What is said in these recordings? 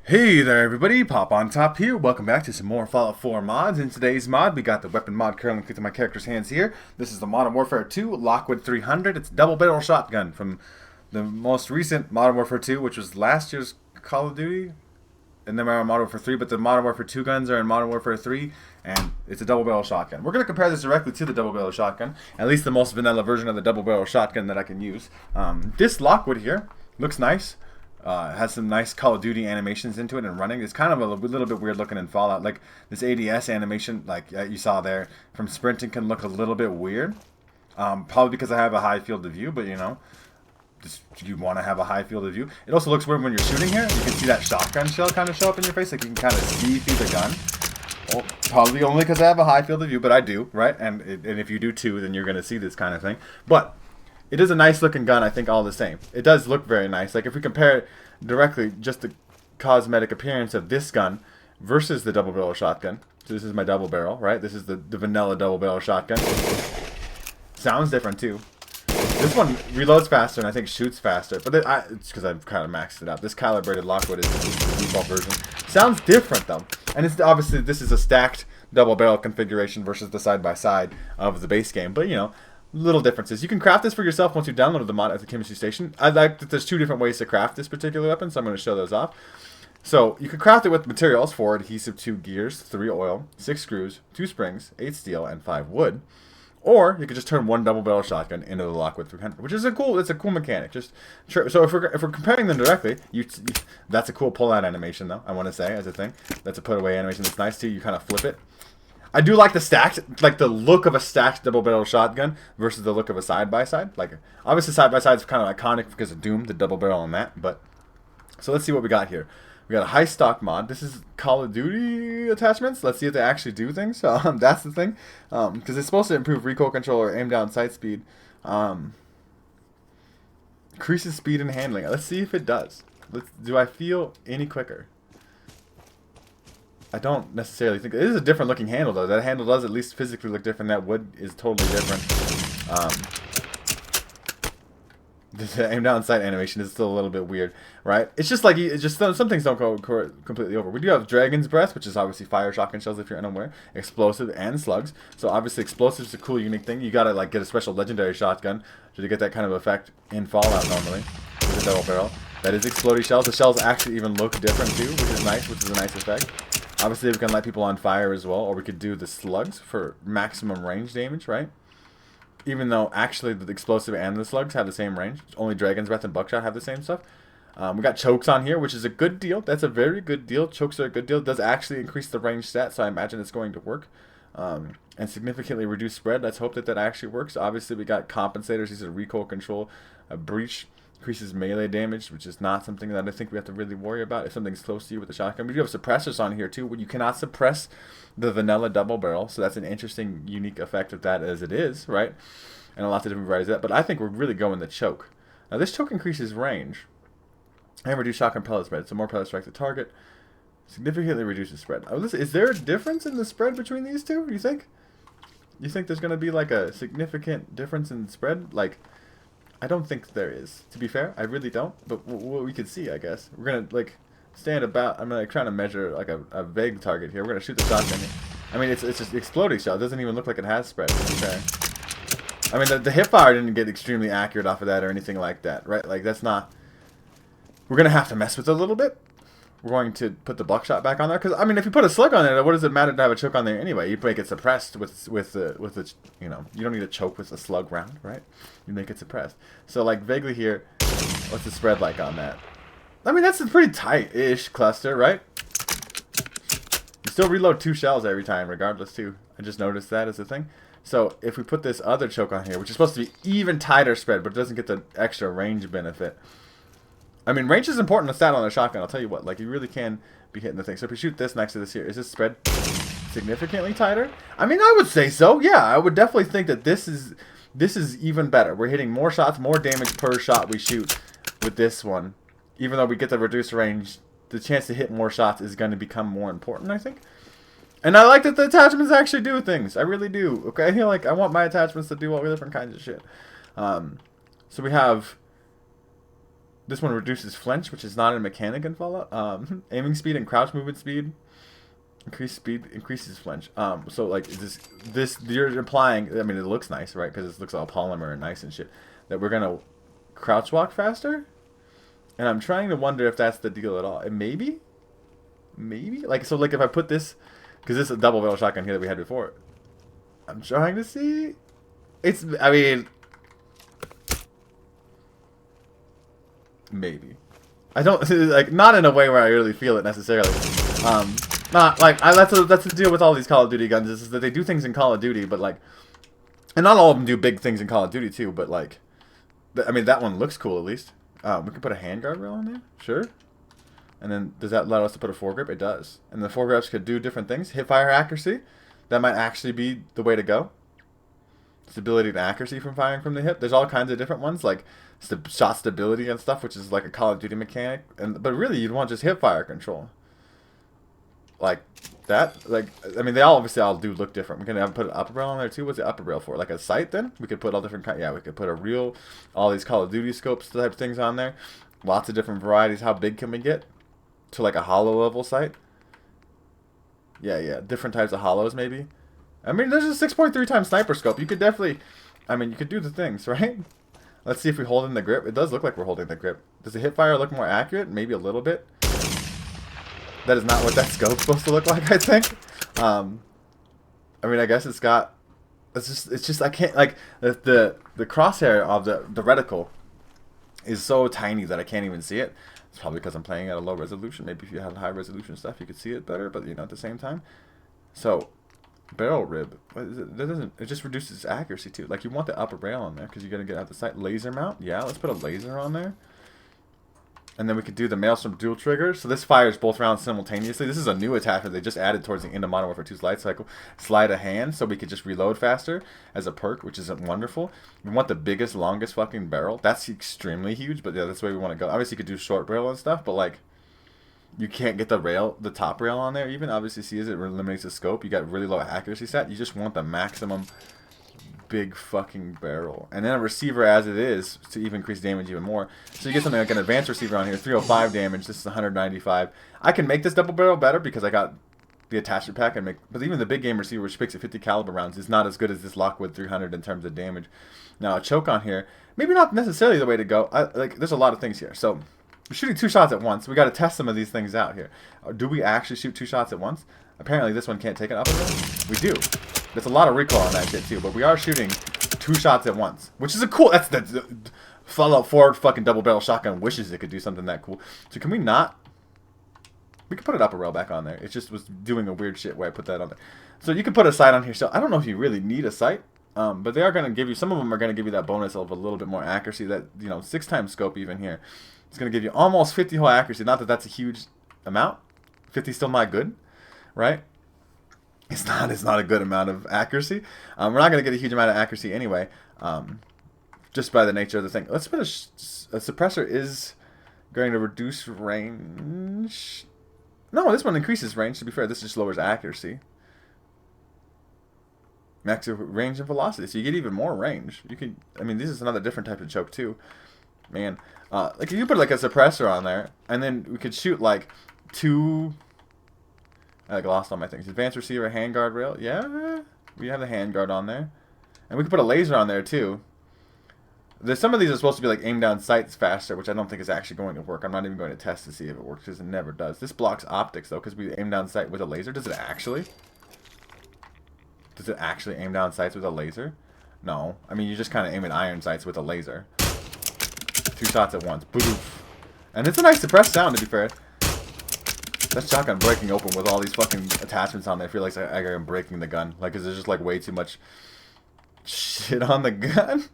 Hey there everybody, Pop on Top here. Welcome back to some more Fallout 4 mods. In today's mod, we got the weapon mod currently clicked in my character's hands here. This is the Modern Warfare 2 Lockwood 300. It's a double barrel shotgun from the most recent Modern Warfare 2, which was last year's Call of Duty. And then Modern Warfare 3, but the Modern Warfare 2 guns are in Modern Warfare 3, and it's a double barrel shotgun. We're going to compare this directly to the double barrel shotgun, at least the most vanilla version of the double barrel shotgun that I can use. This Lockwood here looks nice. Has some nice Call of Duty animations into it and running. It's kind of a little bit weird looking in Fallout. Like this ADS animation, like you saw there, from sprinting can look a little bit weird. Probably because I have a high field of view, but you know, just you want to have a high field of view. It also looks weird when you're shooting here. You can see that shotgun shell kind of show up in your face. Like you can kind of see through the gun. Well, probably only because I have a high field of view, but I do, right? And if you do too, then you're going to see this kind of thing. But it is a nice looking gun, I think, all the same. It does look very nice. Like if we compare it directly, just the cosmetic appearance of this gun versus the double barrel shotgun. So this is my double barrel, right? This is the vanilla double barrel shotgun. Sounds different too. This one reloads faster and I think shoots faster, but it's because I've kind of maxed it out. This calibrated Lockwood is the default version. Sounds different though, and it's obviously this is a stacked double barrel configuration versus the side by side of the base game. But you know, little differences. You can craft this for yourself once you download the mod at the chemistry station. I like that there's two different ways to craft this particular weapon, so I'm going to show those off. So you can craft it with materials: 4 adhesive, 2 gears, 3 oil, 6 screws, 2 springs, 8 steel, and 5 wood. Or you could just turn one double barrel shotgun into the Lockwood 300, which is a cool mechanic. So if we're comparing them directly, that's a cool pull-out animation though. I want to say as a thing, that's a put-away animation that's nice too. You kind of flip it. I do like the look of a stacked double barrel shotgun versus the look of a side by side. Like obviously side by side is kind of iconic because of Doom, the double barrel on that. But so let's see what we got here. We got a high stock mod. This is Call of Duty attachments. Let's see if they actually do things. That's the thing, because it's supposed to improve recoil control or aim down sight speed, increases speed and handling. Let's see if it does. Do I feel any quicker? I don't necessarily think it is a different looking handle though. That handle does at least physically look different. That wood is totally different. The aim down sight animation is still a little bit weird, right? It's just like some things don't go completely over. We do have Dragon's Breath, which is obviously fire shotgun shells if you're unaware, explosive and slugs. So obviously explosive is a cool unique thing. You gotta like get a special legendary shotgun to get that kind of effect in Fallout normally with a double barrel. That is exploding shells. The shells actually even look different too, which is nice, which is a nice effect. Obviously, we can light people on fire as well, or we could do the slugs for maximum range damage, right? Even though actually the explosive and the slugs have the same range. Only Dragon's Breath and Buckshot have the same stuff. We got chokes on here, which is a good deal. That's a very good deal. Chokes are a good deal. It does actually increase the range stat, so I imagine it's going to work. And significantly reduce spread. Let's hope that that actually works. Obviously, we got compensators. These are recoil control. A breach increases melee damage, which is not something that I think we have to really worry about if something's close to you with the shotgun. We do have suppressors on here too, where you cannot suppress the vanilla double barrel, so that's an interesting, unique effect of that as it is, right? And a lot of different varieties of that, but I think we're really going the choke. Now this choke increases range and reduce shotgun pellet spread, so more pellets strike the target, significantly reduces spread. Oh, is there a difference in the spread between these two, you think? You think there's going to be like a significant difference in spread? Like, I don't think there is. To be fair, I really don't. But what we could see, I guess, we're gonna like stand about. I'm like trying to measure like a vague target here. We're gonna shoot the shotgun. I mean, it's just exploding shell. It doesn't even look like it has spread. Okay. I mean, the hip fire didn't get extremely accurate off of that or anything like that, right? Like that's not. We're gonna have to mess with it a little bit. We're going to put the buckshot back on there because I mean, if you put a slug on there, what does it matter to have a choke on there anyway? You make it suppressed with the you know, you don't need a choke with a slug round, right? You make it suppressed. So like vaguely here, what's the spread like on that? I mean, that's a pretty tight-ish cluster, right? You still reload 2 shells every time, regardless too. I just noticed that as a thing. So if we put this other choke on here, which is supposed to be even tighter spread, but it doesn't get the extra range benefit. I mean, range is important to stat on a shotgun. I'll tell you what, like you really can be hitting the thing. So if we shoot this next to this here, is this spread significantly tighter? I mean, I would say so. Yeah, I would definitely think that this is even better. We're hitting more shots, more damage per shot we shoot with this one. Even though we get the reduced range, the chance to hit more shots is going to become more important, I think. And I like that the attachments actually do things. I really do. Okay, I feel like I want my attachments to do all different kinds of shit. So we have This one reduces flinch, which is not a mechanic in Fallout. Aiming speed and crouch movement speed. Increased speed increases flinch. So like this you're implying. I mean, it looks nice, right? Because it looks all polymer and nice and shit. That we're gonna crouch walk faster. And I'm trying to wonder if that's the deal at all. And maybe like so like if I put this, because this is a double barrel shotgun here that we had before. I'm trying to see. It's. I mean. Maybe. I don't like not in a way where I really feel it necessarily. Not like that's the deal with all these Call of Duty guns is that they do things in Call of Duty, but like, and not all of them do big things in Call of Duty too. But like, I mean that one looks cool at least. We can put a handguard rail on there, sure. And then does that allow us to put a foregrip? It does. And the foregrips could do different things. Hip fire accuracy, that might actually be the way to go. Stability and accuracy from firing from the hip. There's all kinds of different ones like shot stability and stuff, which is like a Call of Duty mechanic. But really, you'd want just hip fire control. Like that. Like I mean, they all obviously all do look different. We can put an upper rail on there too. What's the upper rail for? Like a sight? Then we could put all different kind. Yeah, we could put a real, all these Call of Duty scopes type things on there. Lots of different varieties. How big can we get? To like a hollow level sight. Yeah, different types of hollows maybe. I mean, there's a 6.3 times sniper scope. You could definitely, I mean, you could do the things, right? Let's see if we hold in the grip. It does look like we're holding the grip. Does the hip fire look more accurate? Maybe a little bit. That is not what that scope's supposed to look like, I think. I mean, I guess it's got, it's just, I can't, like, the crosshair of the reticle is so tiny that I can't even see it. It's probably because I'm playing at a low resolution. Maybe if you had high resolution stuff, you could see it better, but, you know, at the same time. So, barrel rib, what is it? That doesn't, it just reduces accuracy too. Like you want the upper rail on there because you're gonna get out the sight. Laser mount, yeah, let's put a laser on there. And then we could do the Maelstrom dual trigger. So this fires both rounds simultaneously. This is a new attachment they just added towards the end of Modern Warfare 2's life cycle. Sleight of hand, so we could just reload faster as a perk, which is wonderful. We want the biggest, longest fucking barrel. That's extremely huge, but yeah, that's the way we want to go. Obviously, you could do short barrel and stuff, but like, you can't get the top rail on there even. Obviously, see as it eliminates the scope. You got really low accuracy stat. You just want the maximum big fucking barrel. And then a receiver as it is to even increase damage even more. So you get something like an advanced receiver on here. 305 damage. This is 195. I can make this double barrel better because I got the attachment pack. But even the big game receiver, which picks at 50 caliber rounds, is not as good as this Lockwood 300 in terms of damage. Now, a choke on here, maybe not necessarily the way to go. Like, there's a lot of things here. So we're shooting 2 shots at once. We got to test some of these things out here. Do we actually shoot 2 shots at once? Apparently this one can't take it up. We do. There's a lot of recoil on that shit too, but we are shooting 2 shots at once, which is a cool. That's the Fallout 4 fucking double barrel shotgun wishes it could do something that cool. So can we not? We could put an upper rail back on there. It just was doing a weird shit where I put that on there. So you can put a sight on here. So I don't know if you really need a sight. But they are going to give you, some of them are going to give you that bonus of a little bit more accuracy, that, you know, 6 times scope even here. It's going to give you almost 50 hole accuracy. Not that that's a huge amount. 50 is still not good, right? It's not a good amount of accuracy. We're not going to get a huge amount of accuracy anyway, just by the nature of the thing. Let's put a suppressor is going to reduce range. No, this one increases range. To be fair, this just lowers accuracy. Max range and velocity, so you get even more range. You can, I mean, this is another different type of choke too, man. Like if you put like a suppressor on there, and then we could shoot like 2. I lost all my things. Advanced receiver, handguard rail. Yeah, we have the handguard on there, and we could put a laser on there too. There's some of these are supposed to be like aim down sights faster, which I don't think is actually going to work. I'm not even going to test to see if it works because it never does. This blocks optics though, because we aim down sight with a laser. Does it actually? Does it actually aim down sights with a laser? No. I mean, you just kind of aim at iron sights with a laser. 2 shots at once. Boof. And it's a nice suppressed sound, to be fair. That shotgun breaking open with all these fucking attachments on there. I feel like I'm breaking the gun. Like, 'cause there's just, like, way too much shit on the gun.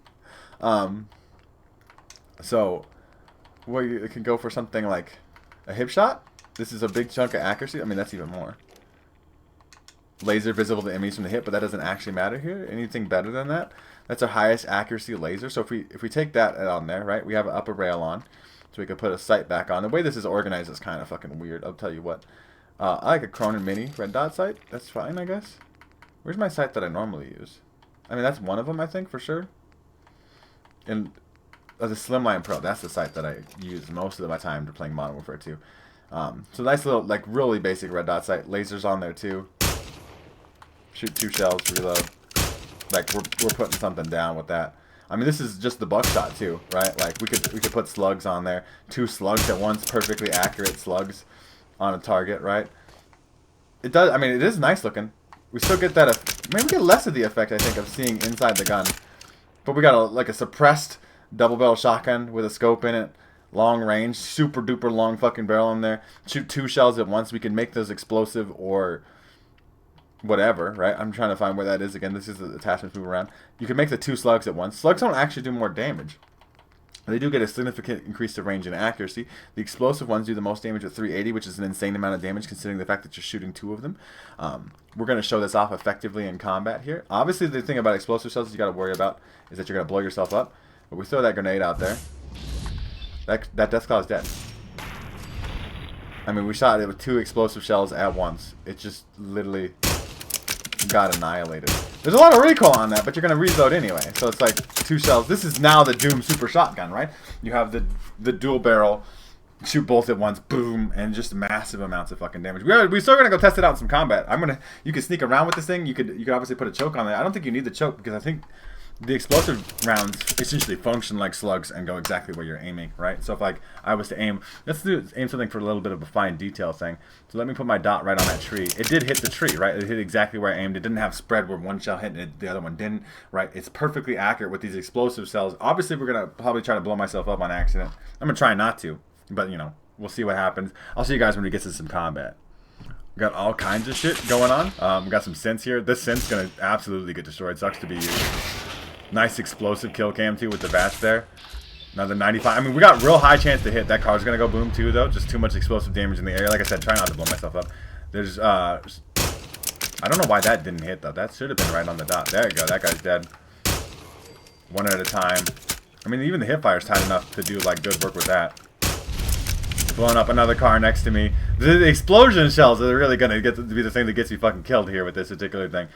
So, well, you can go for something like a hip shot. This is a big chunk of accuracy. I mean, that's even more. Laser visible to enemies from the hip, but that doesn't actually matter here. Anything better than that? That's our highest accuracy laser. So if we take that on there, right, we have an upper rail on, so we could put a sight back on. The way this is organized is kind of fucking weird. I'll tell you what. I like a Cronin Mini red dot sight. That's fine, I guess. Where's my sight that I normally use? I mean, that's one of them, I think, for sure. And the Slimline Pro. That's the sight that I use most of my time to playing Modern Warfare 2. So nice little, like, really basic red dot sight. Lasers on there too. Shoot 2 shells, reload. Like we're putting something down with that. I mean, this is just the buckshot too, right? Like we could put slugs on there. 2 slugs at once, perfectly accurate slugs on a target, right? It does. I mean, it is nice looking. We still get that. Maybe we get less of the effect, I think, of seeing inside the gun. But we got like a suppressed double barrel shotgun with a scope in it. Long range, super duper long fucking barrel in there. Shoot 2 shells at once. We can make those explosive or whatever, right? I'm trying to find where that is again. This is the attachments move around. You can make the 2 slugs at once. Slugs don't actually do more damage. They do get a significant increase of range and accuracy. The explosive ones do the most damage at 380, which is an insane amount of damage considering the fact that you're shooting 2 of them. We're going to show this off effectively in combat here. Obviously, the thing about explosive shells you got to worry about is that you're going to blow yourself up. But we throw that grenade out there. That Death Claw is dead. I mean, we shot it with 2 explosive shells at once. It just literally got annihilated. There's a lot of recoil on that, but you're going to reload anyway. So it's like 2 shells. This is now the Doom Super Shotgun, right? You have the dual barrel, shoot both at once, boom, and just massive amounts of fucking damage. We're still going to go test it out in some combat. You can sneak around with this thing. You could obviously put a choke on it. I don't think you need the choke because I think the explosive rounds essentially function like slugs and go exactly where you're aiming, right? So if like I was to aim, aim something for a little bit of a fine detail thing. So let me put my dot right on that tree. It did hit the tree, right? It hit exactly where I aimed. It didn't have spread where one shell hit and the other one didn't, right? It's perfectly accurate with these explosive cells. Obviously, we're gonna probably try to blow myself up on accident. I'm gonna try not to, but you know, we'll see what happens. I'll see you guys when we get to some combat. We got all kinds of shit going on. We got some synths here. This synth's gonna absolutely get destroyed. Sucks to be you. Nice explosive kill cam too with the VATS there. Another 95. I mean, we got real high chance to hit. That car's gonna go boom too though. Just too much explosive damage in the area. Like I said, try not to blow myself up. There's I don't know why that didn't hit though. That should have been right on the dot. There you go. That guy's dead. One at a time. I mean, even the hip fire's tight enough to do like good work with that. Blowing up another car next to me. The explosion shells are really gonna get to be the thing that gets me fucking killed here with this particular thing.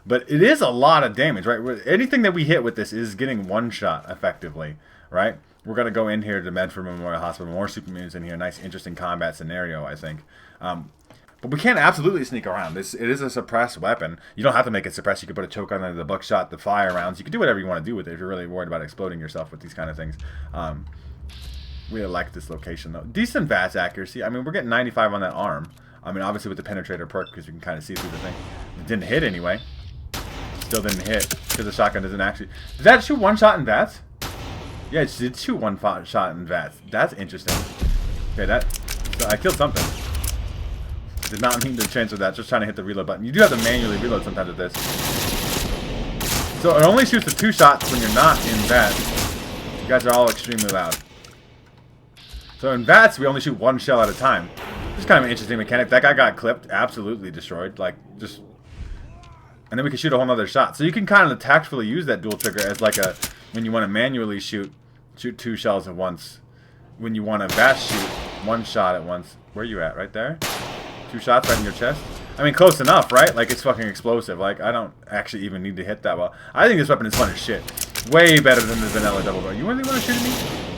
But it is a lot of damage, right? Anything that we hit with this is getting one shot effectively, right? We're going to go in here to Medford Memorial Hospital. More super mutants in here. Nice, interesting combat scenario, I think. But we can absolutely sneak around. It is a suppressed weapon. You don't have to make it suppressed. You can put a choke on it, the buckshot, the fire rounds. You can do whatever you want to do with it if you're really worried about exploding yourself with these kind of things. Really like this location, though. Decent VATS accuracy. I mean, we're getting 95 on that arm. I mean, obviously with the penetrator perk because you can kind of see through the thing. It didn't hit anyway. Still didn't hit because the shotgun doesn't actually. Did that shoot 1 shot in VATS? Yeah, it did shoot 1 shot in VATS. That's interesting. Okay, I killed something. Did not mean to transfer that. Just trying to hit the reload button. You do have to manually reload sometimes with this. So it only shoots the 2 shots when you're not in VATS. You guys are all extremely loud. So in VATS, we only shoot 1 shell at a time. It's kind of an interesting mechanic. That guy got clipped, absolutely destroyed. Like just. And then we can shoot a whole nother shot. So you can kind of tactfully use that dual trigger as like a, when you want to manually shoot 2 shells at once. When you want to VATS shoot 1 shot at once. Where are you at? Right there? 2 shots right in your chest? I mean, close enough, right? Like, it's fucking explosive. Like, I don't actually even need to hit that well. I think this weapon is fun as shit. Way better than the vanilla double barrel. You really want to shoot at me?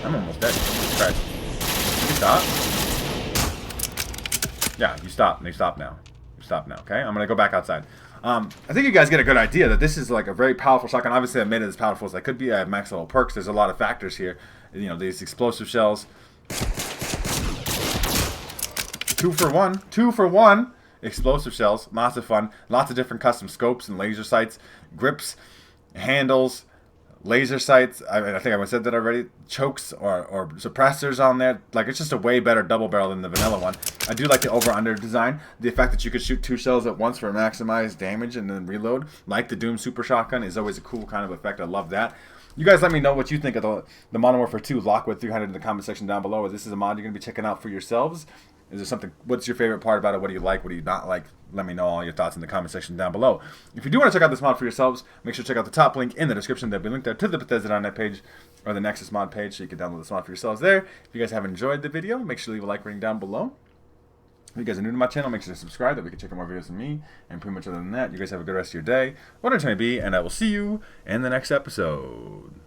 I'm almost dead. Jesus Christ. Can you stop? Yeah, you stop. You stop now. You stop now, okay? I'm going to go back outside. I think you guys get a good idea that this is like a very powerful shotgun. Obviously, I made it as powerful as I could be. I have max level perks. There's a lot of factors here. You know, these explosive shells. 2 for 1. 2 for 1. Explosive shells. Lots of fun. Lots of different custom scopes and laser sights. Grips. Handles. Laser sights. I think I said that already. Chokes or suppressors on there. Like, it's just a way better double barrel than the vanilla one. I do like the over-under design. The fact that you could shoot 2 shells at once for maximized damage and then reload, like the Doom Super Shotgun, is always a cool kind of effect. I love that. You guys let me know what you think of the Modern Warfare 2 Lockwood 300 in the comment section down below. If this is a mod you're going to be checking out for yourselves. Is there something, what's your favorite part about it? What do you like? What do you not like? Let me know all your thoughts in the comment section down below. If you do want to check out this mod for yourselves, make sure to check out the top link in the description. There'll be a link there to the Bethesda.net page or the Nexus mod page so you can download this mod for yourselves there. If you guys have enjoyed the video, make sure to leave a like rating down below. If you guys are new to my channel, make sure to subscribe that we can check out more videos from me. And pretty much other than that, you guys have a good rest of your day, whatever it may be, and I will see you in the next episode.